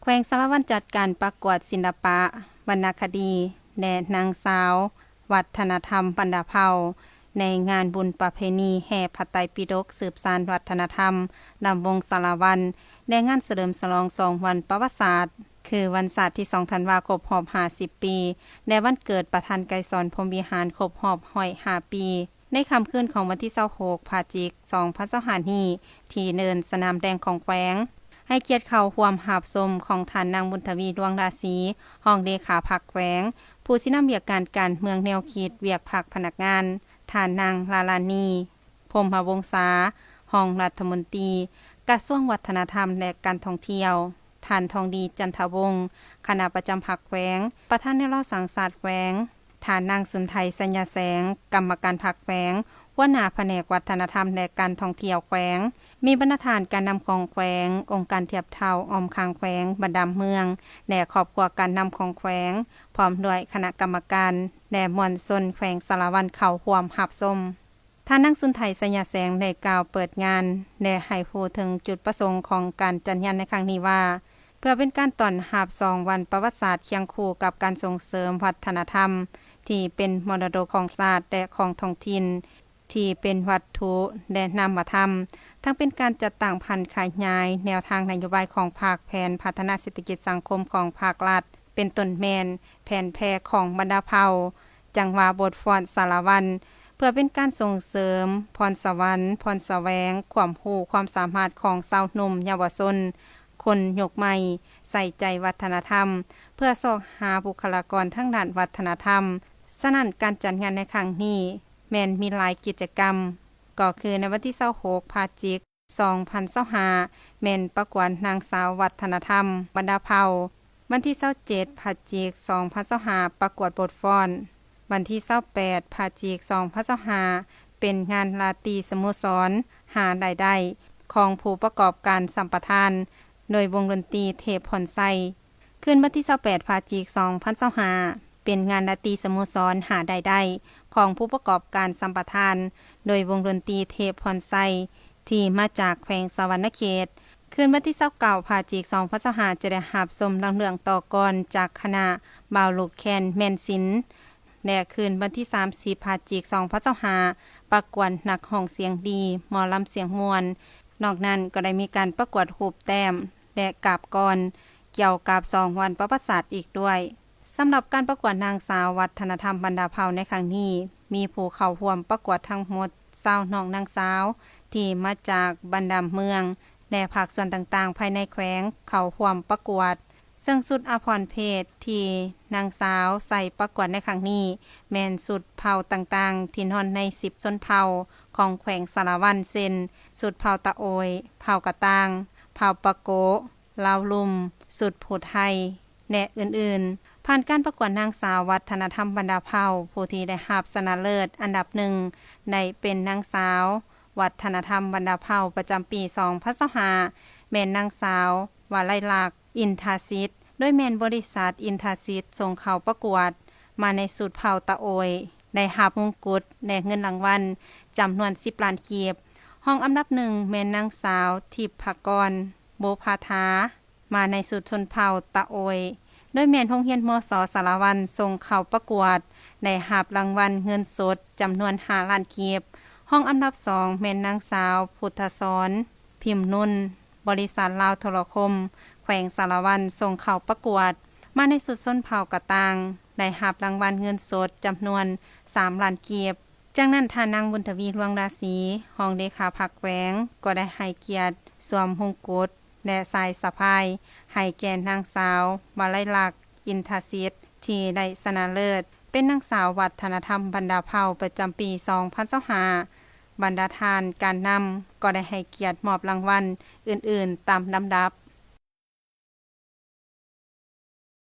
แขวงสารวัตรจัดการประกวดศิลปะวรรณคดีแด่นางสาววัฒนธรรมบรรดาเผ่าในงานบุญประเพณีแห่พระไตรปิฎกสืบสานวัฒนธรรมนำวงสารวันในงานเฉลิมฉลอง2วันประวัติศาสตร์คือวันศาสตร์ที่2ธันวาคมรอบ50ปีและวันเกิดประธานไกรสอนพรหมวิหารครบรอบ105ปีในค่ำคืนของวันที่26พฤศจิกายน2025นี้ที่เนินสนามแดงของแขวงให้เกียรติเข้าร่วมหาบชมของท่านนางบุญทวีดวงราศีรองเลขาพรรคแขวงผู้สินำเวียกการเมืองแนวคิดเวียกพรรคพนักงานท่านนางลาลานีพรหมวงศารองรัฐมนตรีกระทรวงวัฒนธรรมและการท่องเที่ยวท่านทองดีจันทวงศ์คณะประจำพรรคแขวงประธานในราชสังสาสตร์แขวงท่านนางสุนไทยสัญญาแสงกรรมการพรรคแขวงหัวหน้าแผนกวัฒนธรรมและการท่องเที่ยวแขวงมีบรรณาธิการการนำของแขวงองค์การเทียบเท่าออมคางแขวงบรรดาเมืองและครอบครัวการนำของแขวงพร้อมด้วยคณะกรรมการและมวลชนแขวงสารวันเข้าร่วมรับชมท่านนางสุนไทยสัญญาแสงได้กล่าวเปิดงานและให้พูดถึงจุดประสงค์ของการจัดงานในครั้งนี้ว่าเพื่อเป็นการต้อนรับ2วันประวัติศาสตร์เคียงคู่กับการส่งเสริมวัฒนธรรมที่เป็นมรดกของศาสตร์และของท้องถิ่นที่เป็นวัตถุและนามธรรมทั้งเป็นการจัดตั้งพันธุ์ขยายแนวทางนโยบายของภาคแผนพัฒนาเศรษฐกิจสังคมของภาครัฐเป็นต้นแม่นแผนแพร่ของบรรดาเผ่าจังหวะบทฟ้อนสารวันเพื่อเป็นการส่งเสริมพรสวรรค์พรแสวงความรู้ความสามารถของชาวหนุ่มเยาวชนคนยกใหม่ใส่ใจวัฒนธรรมเพื่อสอกหาบุคลากรทั้งด้านวัฒนธรรมฉะนั้นการจัดงานในครั้งนี้แม้นมีหลายกิจกรรมก็คือในวันที่26พฤศจิกายน2025แม่นประกวดนางสาววัฒนธรรมบรรดาเผ่าวันที่27พฤศจิกายน2025ประกวดบทฟ้อนวันที่28พฤศจิกายน2025เป็นงานราตรีสโมสรหารายได้ของผู้ประกอบการสัมปทานโดยวงดนตรีเทพพรไซคืนวันที่28พฤศจิกายน2025เป็นงานราตรีสโมสรหารายได้ของผู้ประกอบการสัมปทานโดยวงดนตรีเทพพรไซที่มาจากแขวงสวรรณเขตคืนวันที่29พฤศจิกายน2025จะได้รับชมเรื่องต่อกรจากคณะบ่าวลูกแคนแม่นศิลป์และคืนวันที่30พฤศจิกายน2025ประกวดนักร้องเสียงดีหมอลำเสียงม่วนนอกนั้นก็ได้มีการประกวดรูปแต้มและกาบกรเกี่ยวกับ2วันประวัติศาสตร์อีกด้วยสำหรับการประกวดนางสาววัฒนธรรมบรรดาเผ่าในครั้งนี้มีผู้เข้าร่วมประกวดทั้งหมด20น้องนางสาวที่มาจากบรรดาเมืองและภาคส่วนต่างๆภายในแขวงเข้าร่วมประกวดซึ่งสุดอาภรณ์เพศที่นางสาวใส่ประกวดในครั้งนี้แม่นสุดเผ่าต่างๆที่นอนใน10ชนเผ่าของแขวงสารวันเช่นสุดเผ่าตะโอยเผ่ากะตางเผ่าปะโกลาวลุมสุดผู้ไทยและอื่นๆผ่านการประกวดนางสาววัฒนธรรมบรรดาเผ่าผู้ที่ได้รับชนะเลิศอันดับ1ได้เป็นนางสาววัฒนธรรมบรรดาเผ่าประจำปี2025แม่นนางสาววลัยลักษณ์อินทาสิทธิ์โดยแม่นบริษัทอินทาสิทธิ์ส่งเข้าประกวดมาในสุดเผ่าตะโอยได้รับมงกุฎและเงินรางวัลจำนวน10ล้านกีบห้องอันดับ1แม่นนางสาวทิพกรโบภาทามาในสุดชนเผ่าตะโอยโดยแม่นโรงเรียนมส.สารวันส่งเข้าประกวดได้รับรางวัลเงินสดจำนวน5ล้านกีบห้องอันดับ2แม่นนางสาวพุทธสรพิมพ์นุ่นบริษัทลาวโทรคมแขวงสารวันส่งเข้าประกวดมาในสุดชนเผ่ากะตางได้รับรางวัลเงินสดจำนวน3ล้านกีบจากนั้นท่านนางบุญทวีดวงราศีรองเลขาพรรคแขวงก็ได้ให้เกียรติสวมมงกุฎและสายสะพายให้แก่นางสาววลัยลักษณ์อินทสิทธิ์ที่ได้ชนะเลิศเป็นนางสาววัฒนธรรมบรรดาเผ่าประจำปี2025บรรดาทานการนำก็ได้ให้เกียรติมอบรางวัลอื่นๆตามลำดับ